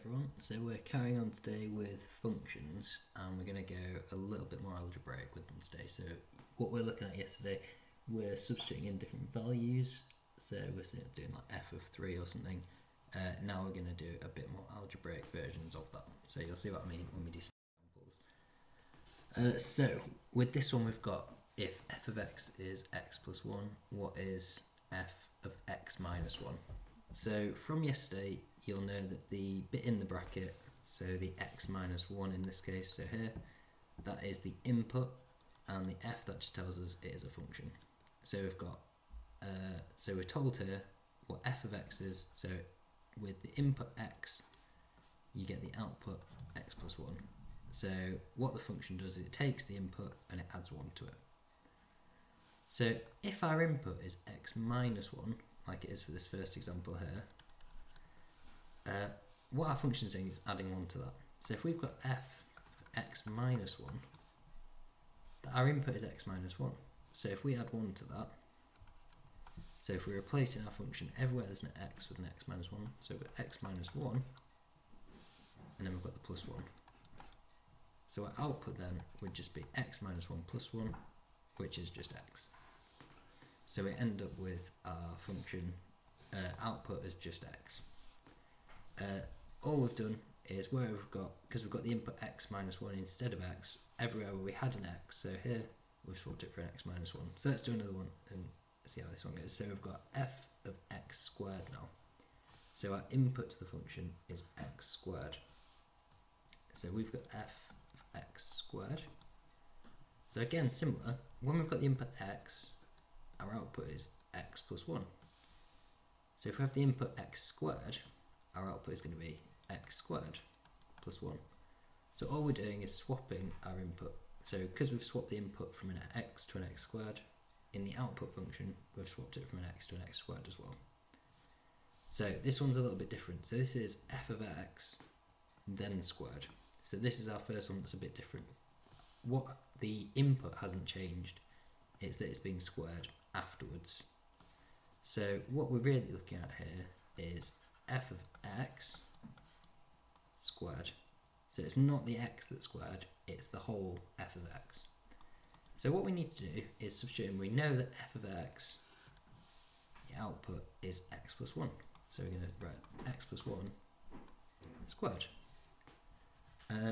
everyone, so we're carrying on today with functions and we're going to go a little bit more algebraic with them today. So what we're looking at yesterday, we're substituting in different values, so we're doing like f of 3 or something. Now we're going to do a bit more algebraic versions of that, so you'll see what I mean when we do some examples. So with this one we've got if f of x is x plus 1, what is f of x minus 1? So from yesterday, you'll know that the bit in the bracket, so the x minus 1 in this case, so here, that is the input, and the f that just tells us it is a function. So we've got, so we're told here what f of x is, so with the input x, you get the output x plus 1. So what the function does is it takes the input and it adds 1 to it. So if our input is x minus 1, like it is for this first example here, what our function is doing is adding 1 to that. So if we've got f of x minus 1, our input is x minus 1. So if we add 1 to that, so if we replace in our function everywhere there's an x with an x minus 1, so we've got x minus 1, and then we've got the plus 1. So our output then would just be x minus 1 plus 1, which is just x. So we end up with our function output as just x. All we've done is where we've got, because we've got the input x minus 1 instead of x, everywhere where we had an x, so here we've swapped it for an x minus 1. So let's do another one and see how this one goes. So we've got f of x squared now. So our input to the function is x squared. So we've got f of x squared. So again, similar, when we've got the input x, our output is x plus 1. So if we have the input x squared, our output is going to be x squared plus 1. So all we're doing is swapping our input. So because we've swapped the input from an x to an x squared, in the output function we've swapped it from an x to an x squared as well. So this one's a little bit different. So this is f of x then squared. So this is our first one that's a bit different. What the input hasn't changed, it's that it's being squared afterwards. So what we're really looking at here is f of x squared. So it's not the x that's squared, it's the whole f of x. So what we need to do is substitute in. We know that f of x, the output is x plus 1. So we're going to write x plus 1 squared.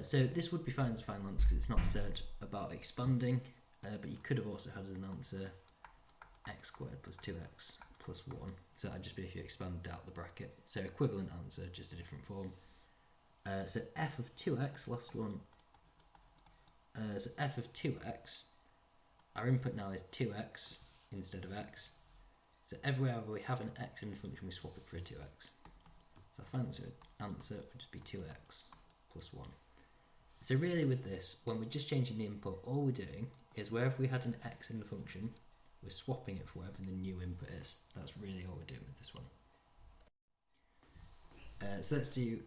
So this would be fine as a final answer because it's not said about expanding, but you could have also had as an answer x squared plus 2x plus 1. So that'd just be if you expanded out the bracket. So equivalent answer, just a different form. So f of 2x, last one. So f of 2x, our input now is 2x instead of x. So everywhere we have an x in the function, we swap it for a 2x. So our final answer would just be 2x plus 1. So really with this, when we're just changing the input, all we're doing is wherever we had an x in the function, we're swapping it for whatever the new input is. That's really all we're doing with this one. So let's do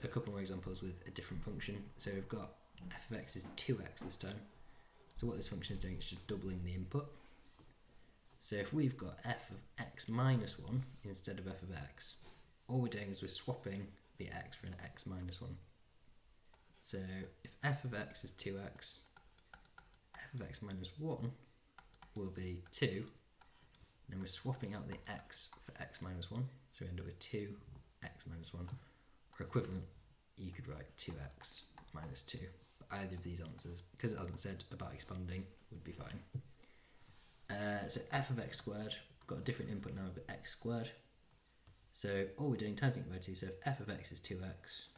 a couple more examples with a different function. So we've got f of x is 2x this time. So what this function is doing is just doubling the input. So if we've got f of x minus 1 instead of f of x, all we're doing is we're swapping the x for an x minus 1. So if f of x is 2x, f of x minus 1 will be 2, and then we're swapping out the x for x minus 1, so we end up with 2x minus 1, or equivalent, you could write 2x minus 2, but either of these answers, because it hasn't said about expanding, would be fine. So f of x squared, we've got a different input now, we've got x squared, so all we're doing times it by 2, so if f of x is 2x,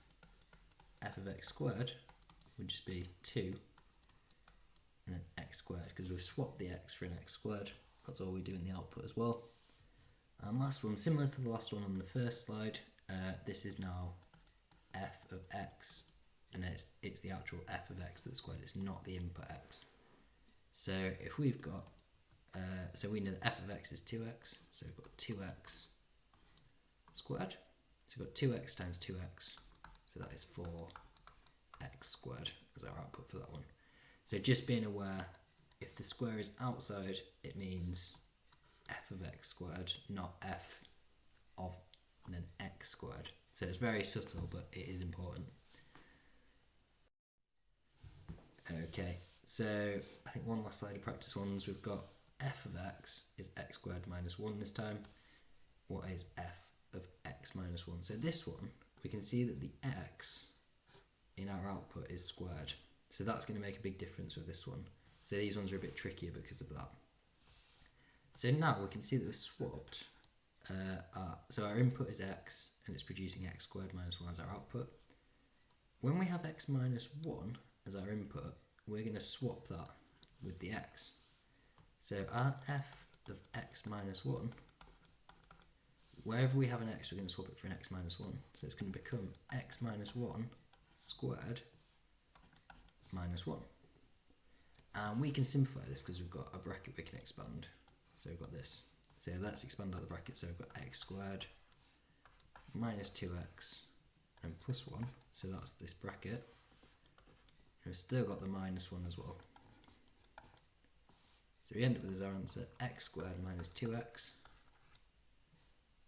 f of x squared would just be 2 and then x squared, because we've swapped the x for an x squared. That's all we do in the output as well. And last one, similar to the last one on the first slide, this is now f of x, and it's the actual f of x that's squared, it's not the input x. So if we've got, so we know that f of x is 2x, so we've got 2x squared, so we've got 2x times 2x, so that is 4x squared as our output for that one. So just being aware, if the square is outside, it means f of x squared, not f of and then x squared. So it's very subtle, but it is important. Okay, so I think one last slide of practice ones. We've got f of x is x squared minus 1 this time. What is f of x minus 1? So this one, we can see that the x in our output is squared. So that's going to make a big difference with this one. So these ones are a bit trickier because of that. So now we can see that we've swapped. So our input is x, and it's producing x squared minus 1 as our output. When we have x minus 1 as our input, we're going to swap that with the x. So our f of x minus 1, wherever we have an x, we're going to swap it for an x minus 1. So it's going to become x minus 1 squared minus 1. And we can simplify this because we've got a bracket we can expand. So we've got this. So let's expand out the bracket. So we've got x squared minus 2x and plus 1. So that's this bracket. And we've still got the minus 1 as well. So we end up with as our answer x squared minus 2x.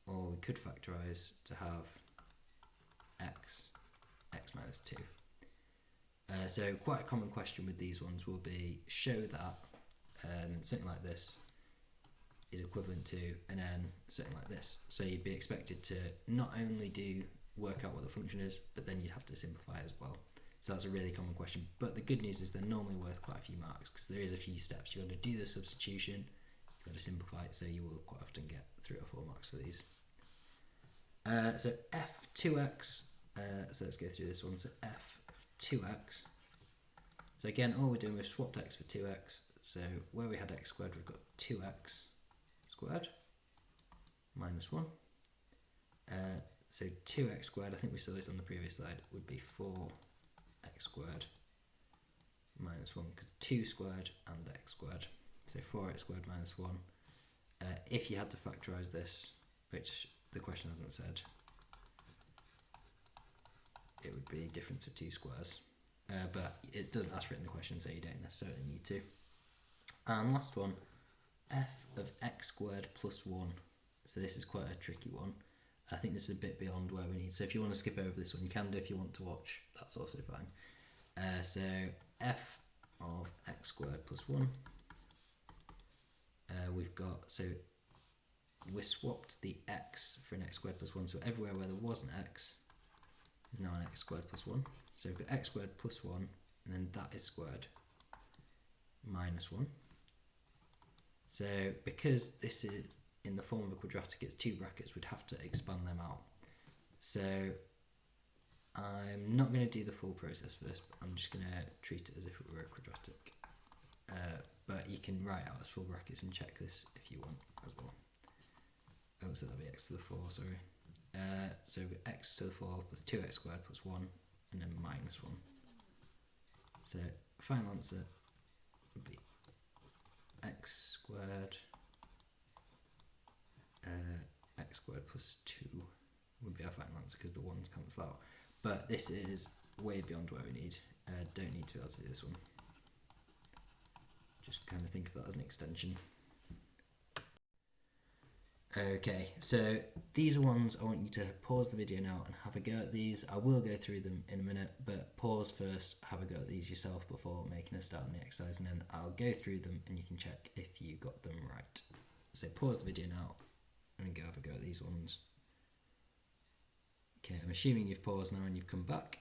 Or we could factorise to have x minus 2. So quite a common question with these ones will be show that something like this is equivalent to and then something like this. So you'd be expected to not only work out what the function is, but then you'd have to simplify as well. So that's a really common question. But the good news is they're normally worth quite a few marks because there is a few steps. You've got to do the substitution, you've got to simplify it, so you will quite often get 3 or 4 marks for these. So f2x, so let's go through this one. So f of 2x. So again, all we're doing, we've swapped x for 2x. So where we had x squared, we've got 2x squared minus 1. So 2x squared, I think we saw this on the previous slide, would be 4x squared minus 1, because 2 squared and x squared. So 4x squared minus 1. If you had to factorise this, which the question hasn't said, it would be difference of 2 squares. But it doesn't ask for it in the question, so you don't necessarily need to. And last one, f of x squared plus 1. So this is quite a tricky one. I think this is a bit beyond where we need. So if you want to skip over this one, you can do. If you want to watch, that's also fine. So f of x squared plus 1. We've got, so we swapped the x for an x squared plus 1. So everywhere where there was an x is now an x squared plus 1. So we've got x squared plus 1, and then that is squared minus 1. So because this is in the form of a quadratic, it's 2 brackets, we'd have to expand them out. So I'm not going to do the full process for this, but I'm just going to treat it as if it were a quadratic. But you can write out as full brackets and check this if you want as well. Oh, so that'll be x to the 4, sorry. So we've got x to the 4 plus 2x squared plus 1, and then minus 1. So final answer would be x squared plus 2 would be our final answer because the 1's cancel out. But this is way beyond where we need. Don't need to be able to do this one. Just kind of think of that as an extension. Okay, so these are ones I want you to pause the video now and have a go at these. I will go through them in a minute, but pause first, have a go at these yourself before making a start on the exercise, and then I'll go through them and you can check if you got them right. So pause the video now and go have a go at these ones. Okay, I'm assuming you've paused now and you've come back.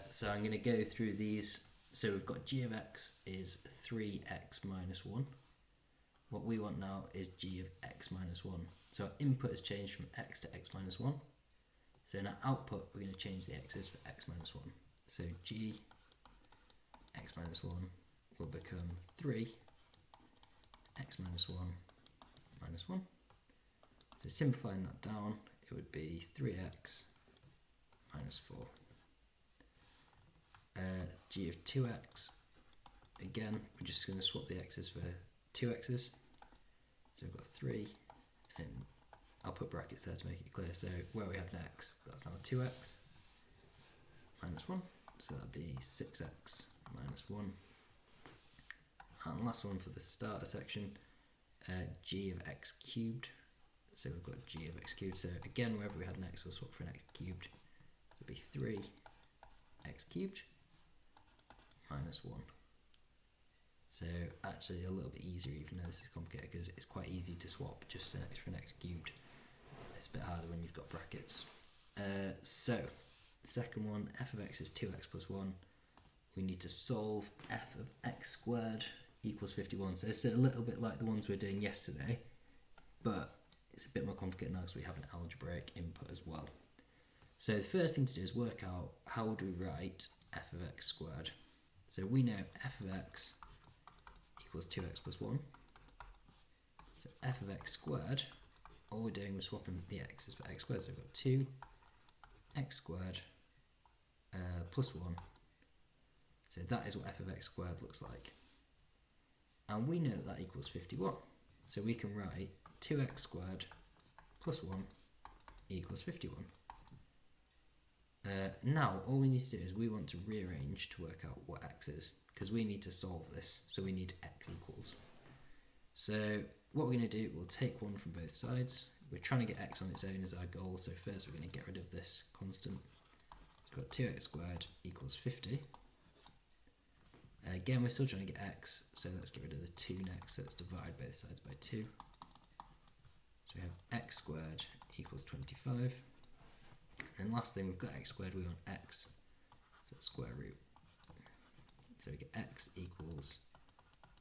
So I'm going to go through these. So we've got g of x is 3x minus 1. What we want now is g of x minus 1. So our input has changed from x to x minus 1. So in our output, we're going to change the x's for x minus 1. So g x minus 1 will become 3 x minus 1 minus 1. So simplifying that down, it would be 3x minus 4. G of 2x, again, we're just going to swap the x's for 2x's. So we've got 3, and I'll put brackets there to make it clear. So where we had an x, that's now 2x minus 1. So that'd be 6x minus 1. And last one for the starter section, g of x cubed. So we've got g of x cubed. So again, wherever we had an x, we'll swap for an x cubed. So it'll be 3x cubed minus 1. So actually a little bit easier, even though this is complicated, because it's quite easy to swap just an x for an x cubed. It's a bit harder when you've got brackets. So the second one, f of x is 2x plus 1. We need to solve f of x squared equals 51. So it's a little bit like the ones we were doing yesterday, but it's a bit more complicated now because we have an algebraic input as well. So the first thing to do is work out how would we write f of x squared. So we know f of x equals 2x plus 1. So f of x squared, all we're doing is swapping the x's for x squared. So we've got 2x squared plus 1. So that is what f of x squared looks like. And we know that that equals 51. So we can write 2x squared plus 1 equals 51. Now all we need to do is we want to rearrange to work out what x is, because we need to solve this, so we need x equals. So what we're going to do, we'll take 1 from both sides. We're trying to get x on its own as our goal, so first we're going to get rid of this constant. So we've got 2x squared equals 50. Again, we're still trying to get x, so let's get rid of the 2 next. Let's divide both sides by 2. So we have x squared equals 25. And last thing, we've got x squared, we want x, so that's square root. So we get x equals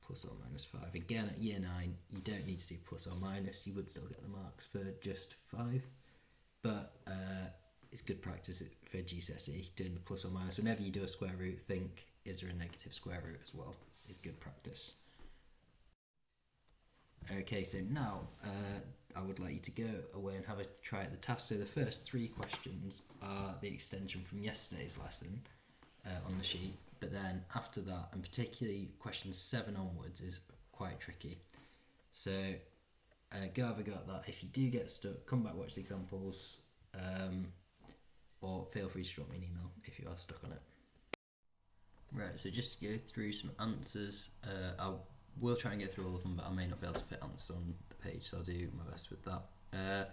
plus or minus 5. Again, at year 9, you don't need to do plus or minus, you would still get the marks for just 5. But it's good practice for GCSE, doing the plus or minus. Whenever you do a square root, think, is there a negative square root as well? It's good practice. Okay, so now I would like you to go away and have a try at the task. So the first 3 questions are the extension from yesterday's lesson on the sheet, but then after that, and particularly questions 7 onwards, is quite tricky. So go have a go at that. If you do get stuck, come back, watch the examples, or feel free to drop me an email if you are stuck on it. Right, so just to go through some answers, I will try and get through all of them, but I may not be able to fit answers on the page, so I'll do my best with that.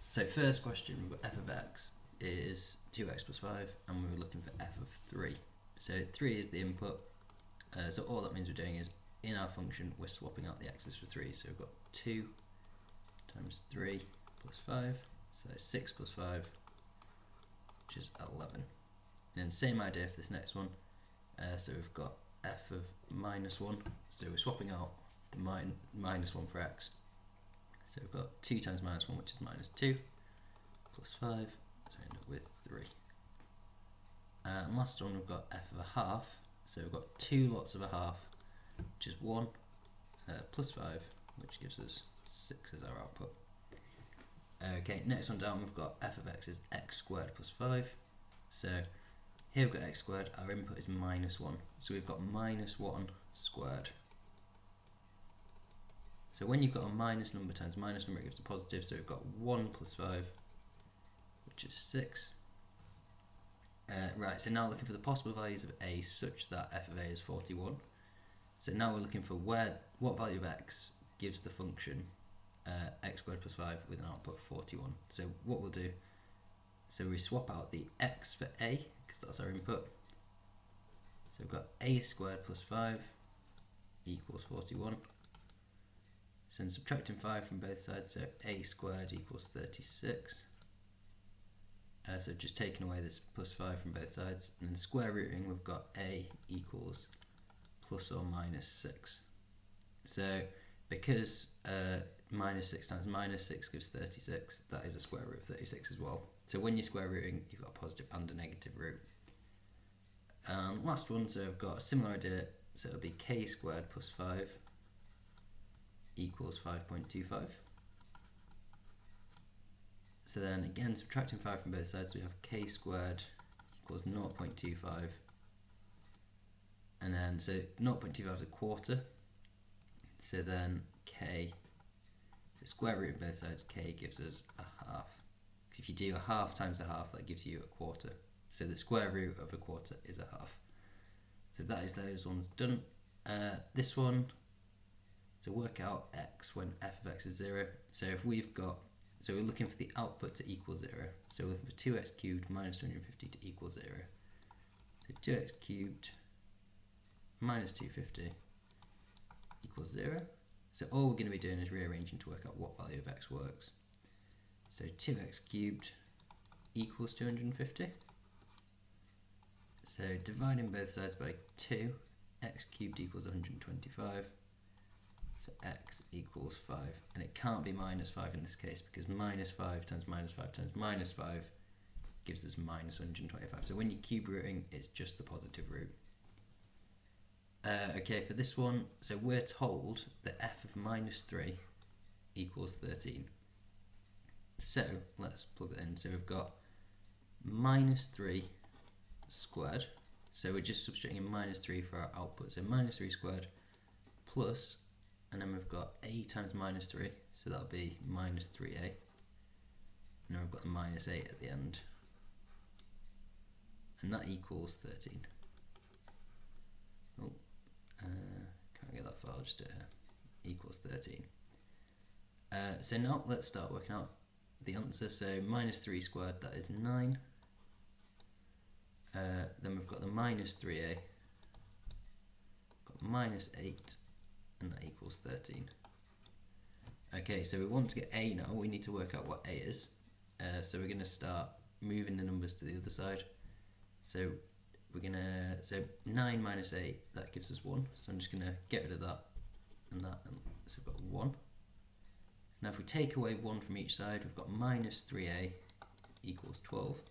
So first question, we've got f of x is 2x plus 5, and we're looking for f of 3. So 3 is the input, so all that means we're doing is, in our function, we're swapping out the x's for 3. So we've got 2 times 3 plus 5, so that's 6 plus 5, which is 11. And then same idea for this next one. So we've got f of minus 1, so we're swapping out the minus 1 for x. So we've got 2 times minus 1, which is minus 2, plus 5, so I end up with 3. And last one, we've got f of a half, so we've got 2 lots of a half, which is 1, plus 5, which gives us 6 as our output. Okay, next one down, we've got f of x is x squared plus 5, so here we've got x squared, our input is minus 1, so we've got minus 1 squared. So when you've got a minus number times minus number, it gives a positive, so we've got 1 plus 5, which is 6. Right, so now looking for the possible values of a such that f of a is 41. So now we're looking for what value of x gives the function x squared plus 5 with an output of 41. So what we'll do, so we swap out the x for a, because that's our input. So we've got a squared plus 5 equals 41. So then subtracting 5 from both sides, so a squared equals 36. So just taking away this plus 5 from both sides, and then square rooting, we've got a equals plus or minus 6. So because minus 6 times minus 6 gives 36, that is a square root of 36 as well. So when you're square rooting, you've got a positive and a negative root. Last one, so I've got a similar idea, so it'll be k squared plus 5 equals 5.25. So then again, subtracting 5 from both sides, we have k squared equals 0.25. And then, so 0.25 is a quarter. So then k, so square root of both sides, k gives us a half. If you do a half times a half, that gives you a quarter. So the square root of a quarter is a half. So that is those ones done. This one, so work out x when f of x is 0. So if we've got So we're looking for the output to equal 0. So we're looking for 2x cubed minus 250 to equal 0. So 2x cubed minus 250 equals 0. So all we're going to be doing is rearranging to work out what value of x works. So 2x cubed equals 250. So dividing both sides by 2, x cubed equals 125. So x equals 5. And it can't be minus 5 in this case because minus 5 times minus 5 times minus 5 gives us minus 125. So when you're cube rooting, it's just the positive root. Okay, for this one, so we're told that f of minus 3 equals 13. So let's plug it in. So we've got minus 3 squared. So we're just substituting in minus 3 for our output. So minus 3 squared plus, and then we've got a times minus 3. So that'll be minus 3a. And then we've got the minus 8 at the end. And that equals 13. Oh. Can't get that far, I'll just do it here. Equals 13. So now let's start working out the answer. So minus 3 squared, that is 9. Then we've got the minus 3a, got minus 8, and that equals 13. Okay, so we want to get a now, we need to work out what a is. So we're going to start moving the numbers to the other side. So we're going to, so 9 minus 8, that gives us 1. So I'm just going to get rid of that and that. And so we've got 1. So now if we take away 1 from each side, we've got minus 3a equals 12.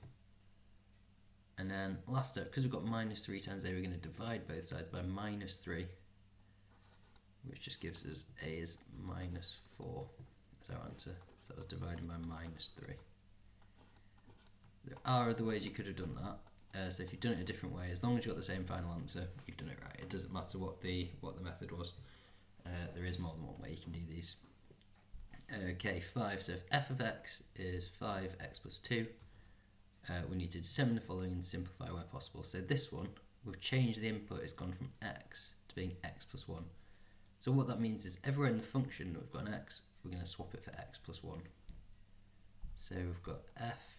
And then last step, because we've got minus 3 times a, we're going to divide both sides by minus 3, which just gives us a is minus 4 as our answer. So that was divided by minus 3. There are other ways you could have done that. So if you've done it a different way, as long as you've got the same final answer, you've done it right. It doesn't matter what the method was. There is more than one way you can do these. Okay, 5. So if f of x is 5x plus 2, we need to determine the following and simplify where possible. So this one, we've changed the input, it's gone from x to being x plus 1. So what that means is everywhere in the function that we've got an x, we're going to swap it for x plus 1. So we've got f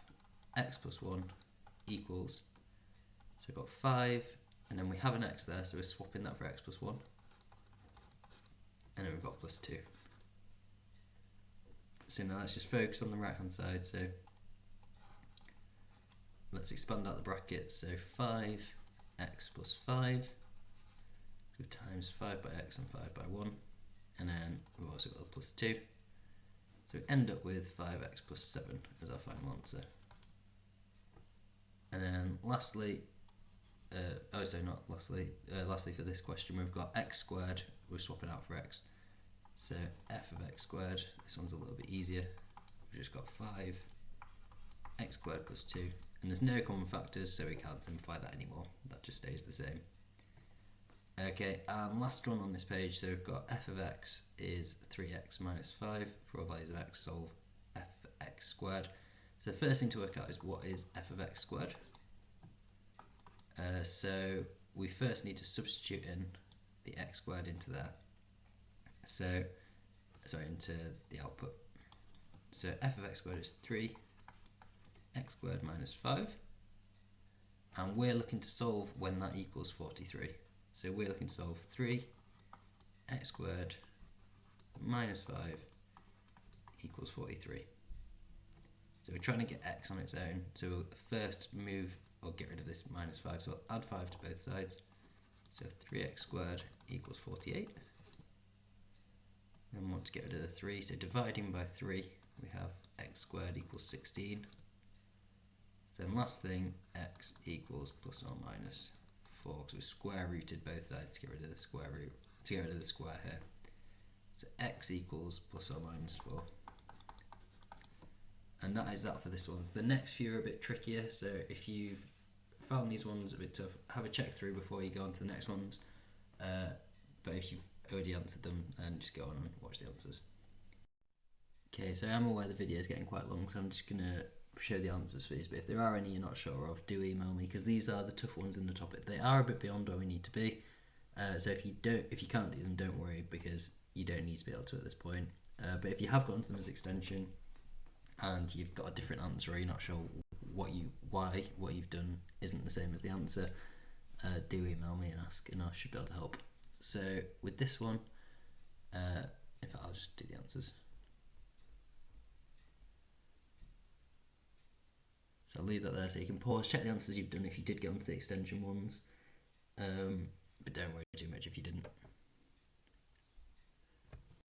x plus 1 equals, so we've got 5, and then we have an x there, so we're swapping that for x plus 1. And then we've got plus 2. So now let's just focus on the right hand side. So let's expand out the brackets. So 5x plus 5 times 5 by x and 5 by 1. And then we've also got the plus 2. So we end up with 5x plus 7 as our final answer. And then lastly, lastly for this question, we've got x squared, we're swapping out for x. So f of x squared, this one's a little bit easier. We've just got 5 x squared plus 2, and there's no common factors, so we can't simplify that anymore. That just stays the same. Okay, and last one on this page, so we've got f of x is 3x minus 5. For all values of x, solve f of x squared. So the first thing to work out is what is f of x squared. So we first need to substitute in the x squared into there. So, into the output. So f of x squared is 3x squared minus 5. And we're looking to solve when that equals 43. So we're looking to solve 3x squared minus 5 equals 43. So we're trying to get x on its own. So we'll first move or get rid of this minus 5. So I'll add 5 to both sides. So 3x squared equals 48. Then we want to get rid of the 3. So dividing by 3, we have x squared equals 16. So then last thing, x equals plus or minus 4. because we square rooted both sides to get rid of the square root, to get rid of the square here. So x equals plus or minus 4. And that is that for this one. The next few are a bit trickier, so if you've found these ones a bit tough, have a check through before you go on to the next ones. But if you've already answered them, then just go on and watch the answers. Okay, so I'm aware the video is getting quite long, so I'm just going to show the answers for these, but if there are any you're not sure of, do email me, because these are the tough ones in the topic. They are a bit beyond where we need to be, so if you can't do them, don't worry, because you don't need to be able to at this point. But if you have gotten to them as extension, and you've got a different answer, or you're not sure what you've done isn't the same as the answer, do email me and ask, and I should be able to help. So with this one, in fact, I'll just do the answers. So I'll leave that there so you can pause, check the answers you've done if you did get onto the extension ones, but don't worry too much if you didn't.